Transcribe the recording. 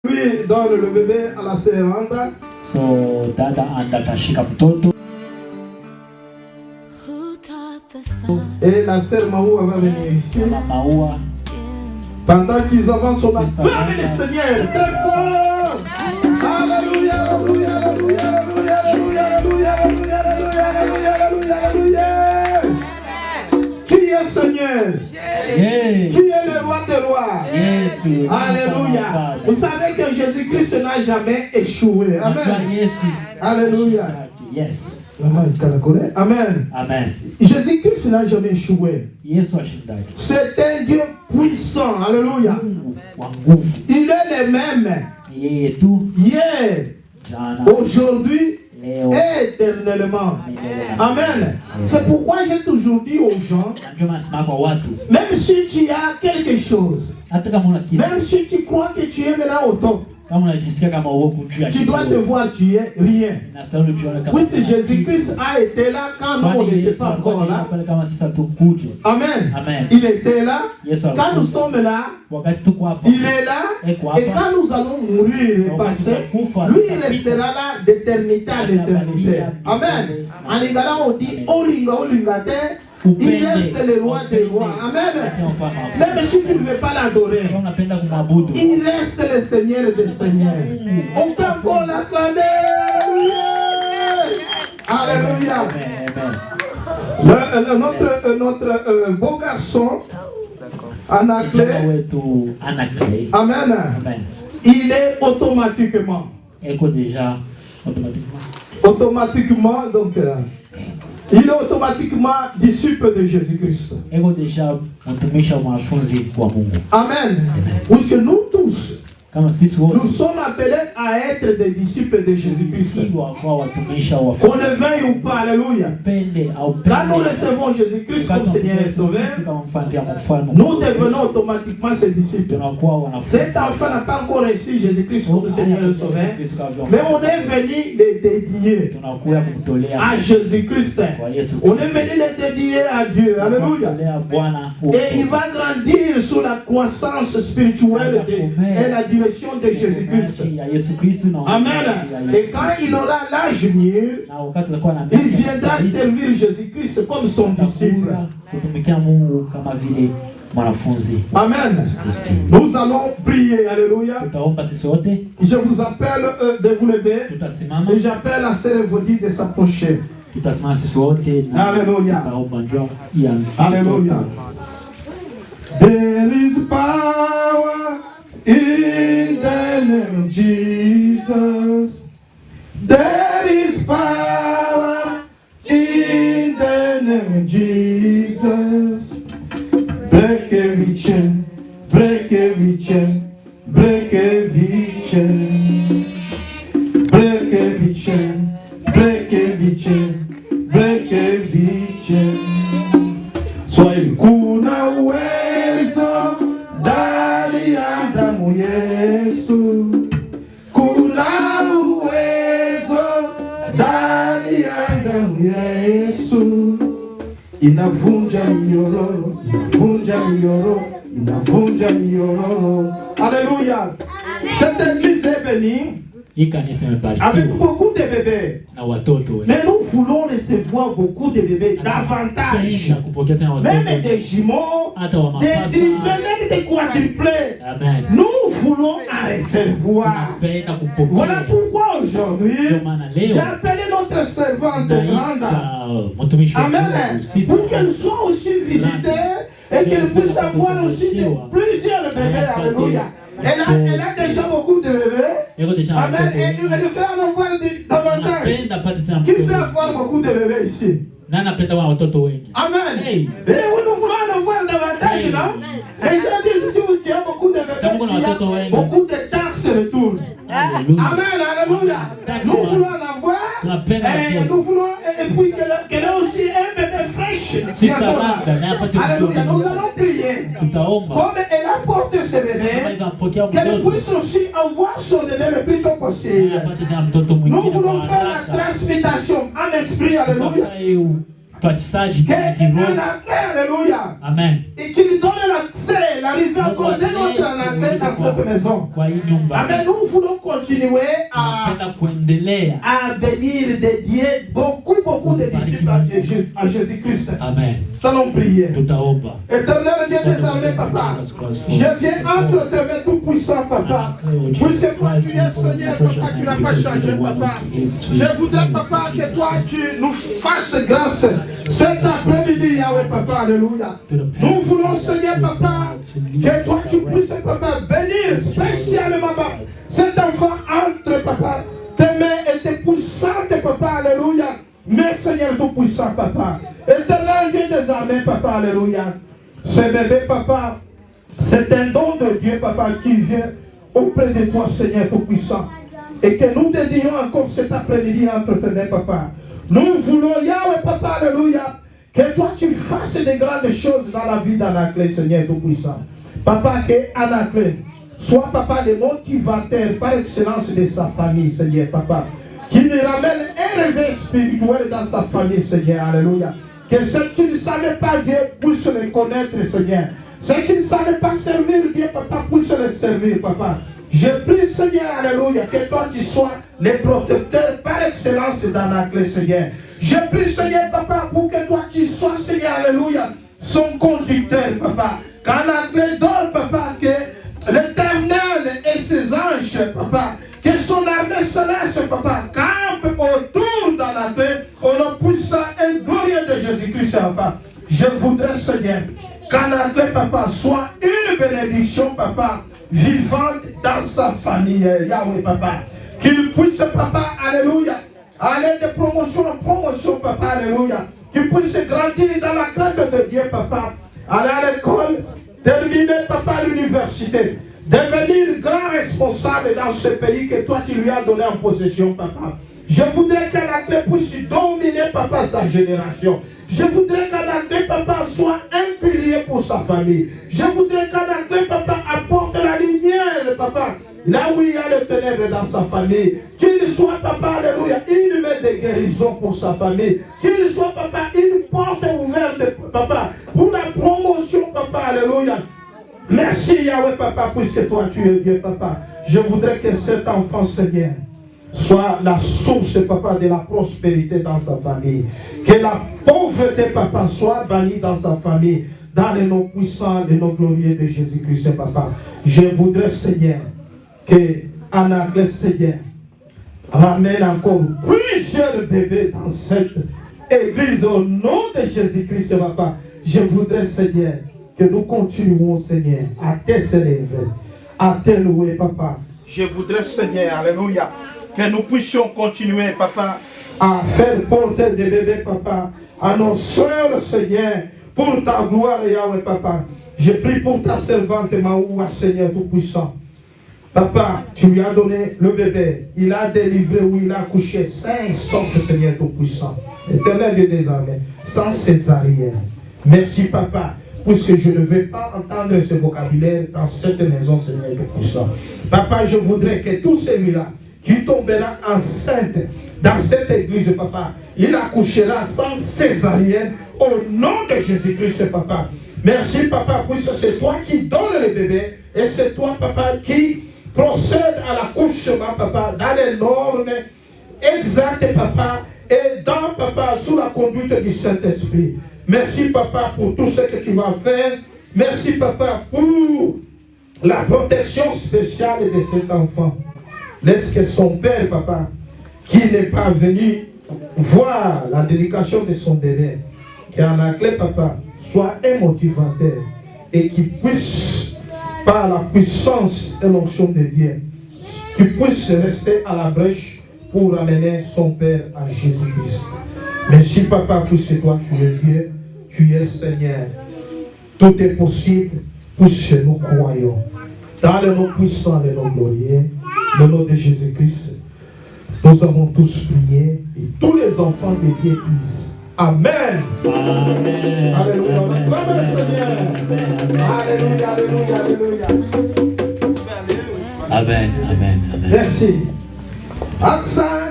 Lui donne le bébé à la sœur Anda. So dada Anda atashika mtoto. Et la sœur Maoua va venir ici. Maoua. Pendant qu'ils avancent, on va acclamer le Seigneur très fort. Alléluia, alléluia, alléluia, alléluia, alléluia, alléluia, alléluia, alléluia, alléluia. Qui est Seigneur? Qui est le roi des rois? Alléluia. Vous savez que Jésus-Christ n'a jamais échoué. Amen. Alléluia. Yes. Amen. Amen. Jésus-Christ n'a jamais échoué. C'est un Dieu puissant. Alléluia. Il est le même. Hier, aujourd'hui et éternellement. Amen. C'est pourquoi j'ai toujours dit aux gens, même si tu as quelque chose, même si tu crois que tu es maintenant au top, tu dois te voir, tu es rien. Oui, si Jésus-Christ a été là quand nous on n'était pas encore là. Amen. Il était là. Quand nous sommes là, il est là. Et quand nous allons mourir et passer, lui il restera là d'éternité à l'éternité. Amen. En Lingala on dit Olinga te. Il reste le roi des rois. Amen. Même si tu ne veux pas l'adorer, il reste le Seigneur des seigneurs. On peut encore l'acclamer. Alléluia. Notre beau garçon, Anaklé. Amen. Il est automatiquement. Automatiquement, donc. Il est automatiquement disciple de Jésus-Christ. Amen. Puisque nous tous, nous sommes appelés à être des disciples de Jésus-Christ. Qu'on le veuille ou pas, alléluia. Quand nous recevons Jésus-Christ comme Seigneur et Sauveur, nous devenons automatiquement ses disciples. Cet enfant n'a pas encore reçu Jésus-Christ comme Seigneur et Sauveur, mais on est venu les dédier à Jésus-Christ. On est venu les dédier à Dieu. Alléluia. Et il va grandir sous la croissance spirituelle et la direction de Jésus-Christ. Amen. Et quand il aura l'âge mûr, il viendra servir Jésus-Christ comme son disciple. Amen. Nous allons prier. Alléluia. Je vous appelle de vous lever. Et j'appelle la sœur Evody de s'approcher. Alléluia. Alléluia. There is power in the name of Jesus. There is power in the name of Jesus. Break every chain, break every chain, break every chain. Break every chain, break every chain, break every chain. Soy kuna uwezo ndani ya damu Yesu. Kuna uwezo ndani ya damu Yesu. Inavunja minyororo, inavunja minyororo, inavunja minyororo. Alléluia. Cette église est bénie avec beaucoup de bébés. Mais nous voulons recevoir beaucoup de bébés davantage. Même des jumeaux, des triplés, même des quadruplés. Nous voulons en recevoir. Voilà pourquoi aujourd'hui, j'ai appelé notre servante Randa. Amen. Pour qu'elle soit aussi visitée et qu'elle puisse avoir aussi plusieurs bébés. Alléluia. Elle a déjà beaucoup de bébés. Amen. Et elle fait en avoir davantage. Qui fait avoir beaucoup de bébés ici? Amen. Et nous voulons en avoir davantage, non? Et j'ai dit, si tu as beaucoup de bébés, il y a beaucoup de taxes retour. Amen. Alléluia. Nous voulons en avoir. Et nous voulons, et puis qu'elle ait aussi un bébé fraîche. Alléluia. Nous allons prier. Comme elle apporte ce bébé, qu'elle puisse aussi avoir son bébé le plus tôt possible. Nous voulons faire la transmutation en esprit. Alléluia. Alléluia. Amen. Et qui lui donne l'accès, l'arrivée encore de notre anglais dans cette maison. Amen. Nous voulons continuer à bénir, dédier beaucoup de disciples à Jésus-Christ. Amen. Allons prier. Éternel Dieu des armées, papa, je viens entre tes mains tout puissant, papa. Puisque toi tu es Seigneur, papa, tu n'as pas changé, papa. Je voudrais, papa, que toi tu nous fasses grâce cet après-midi, Yahweh, papa, alléluia. Nous voulons, Seigneur, papa, que toi tu puisses, papa, bénir spécialement, papa, cet enfant entre, papa, tes mains étaient puissantes, papa, alléluia. Mais Seigneur tout puissant, papa, éternel Dieu des armées, papa, alléluia. Ce bébé, papa, c'est un don de Dieu, papa, qui vient auprès de toi, Seigneur tout puissant. Et que nous dédions encore cet après-midi entre tes mains, papa. Nous voulons, Yahweh, papa, alléluia, que toi tu fasses des grandes choses dans la vie d'Anaclé, Seigneur tout puissant. Papa, que Anaclé soit, papa, le motivateur par excellence de sa famille, Seigneur, papa. Qui lui ramène un réveil spirituel dans sa famille, Seigneur, alléluia. Que ceux qui ne savaient pas Dieu puissent le connaître, Seigneur. Ceux qui ne savaient pas servir Dieu, papa, puissent le servir, papa. Je prie, Seigneur, alléluia, que toi tu sois le protecteur par excellence d'Anaclé, Seigneur. Je prie, Seigneur, papa, pour que toi tu sois, Seigneur, alléluia, son conducteur, papa. Qu'Anaclé dort, papa, que l'Éternel et ses anges, papa, que son armée céleste, papa, campe autour d'Anaclé, au nom puissant et glorieux de Jésus-Christ, papa. Je voudrais, Seigneur, qu'Anaclé, papa, soit une bénédiction, papa, vivante dans sa famille, Yahweh, papa. Qu'il puisse, papa, alléluia, aller de promotion en promotion, papa, alléluia. Qu'il puisse grandir dans la crainte de Dieu, papa. Aller à l'école, terminer, papa, l'université. Devenir grand responsable dans ce pays que toi tu lui as donné en possession, papa. Je voudrais qu'Anaclé puisse dominer, papa, sa génération. Je voudrais qu'Anaclé, papa, soit un pilier pour sa famille. Je voudrais qu'Anaclé, papa, apporte la lumière, papa, là où il y a le ténèbre dans sa famille. Qu'il soit, papa, alléluia, une main de guérison pour sa famille. Qu'il soit, papa, une porte ouverte, papa, pour la promotion, papa, alléluia. Merci, Yahweh, papa, puisque toi tu es Dieu, papa. Je voudrais que cet enfant, Seigneur, soit la source, papa, de la prospérité dans sa famille. Que la pauvreté, papa, soit bannie dans sa famille. Dans les noms puissants, les noms glorieux de Jésus-Christ, papa. Je voudrais, Seigneur, que Anaclé, Seigneur, ramène encore plusieurs bébés dans cette église au nom de Jésus-Christ, papa. Je voudrais, Seigneur, que nous continuons, Seigneur, à te célébrer, à te louer, papa. Je voudrais, Seigneur, alléluia, que nous puissions continuer, papa, à faire porter des bébés, papa, à nos soeurs, Seigneur, pour ta gloire, Yahweh, papa. Je prie pour ta servante, Maoua, Seigneur tout-puissant. Papa, tu lui as donné le bébé. Il a délivré ou il a accouché sain, sauf, Seigneur tout-puissant. Éternel Dieu des armées, sans césarienne. Merci, papa, puisque je ne vais pas entendre ce vocabulaire dans cette maison, Seigneur tout-puissant. Papa, je voudrais que tout celui-là qui tombera enceinte dans cette église, papa, il accouchera sans césarienne au nom de Jésus-Christ, papa. Merci, papa, puisque c'est toi qui donnes le bébé et c'est toi, papa, qui procède à l'accouchement, papa, dans les normes exactes, papa, et dans, papa, sous la conduite du Saint-Esprit. Merci, papa, pour tout ce que tu vas faire. Merci, papa, pour la protection spéciale de cet enfant. Laisse que son père, papa, qui n'est pas venu voir la dédication de son bébé, qu'Anaclé, papa, soit un motivateur et qu'il puisse, par la puissance et l'onction de Dieu, qu'il puisse rester à la brèche pour amener son père à Jésus-Christ. Merci, papa, puisque toi tu es Dieu, tu es Seigneur. Tout est possible puisque nous croyons. Dans le nom puissant et le nom glorieux, le nom de Jésus-Christ, nous avons tous prié et tous les enfants de Dieu disent Amen. Amen. Alléluia. Amen, Seigneur. Alléluia, alléluia, alléluia. Amen, amen, amen. Merci. Accent.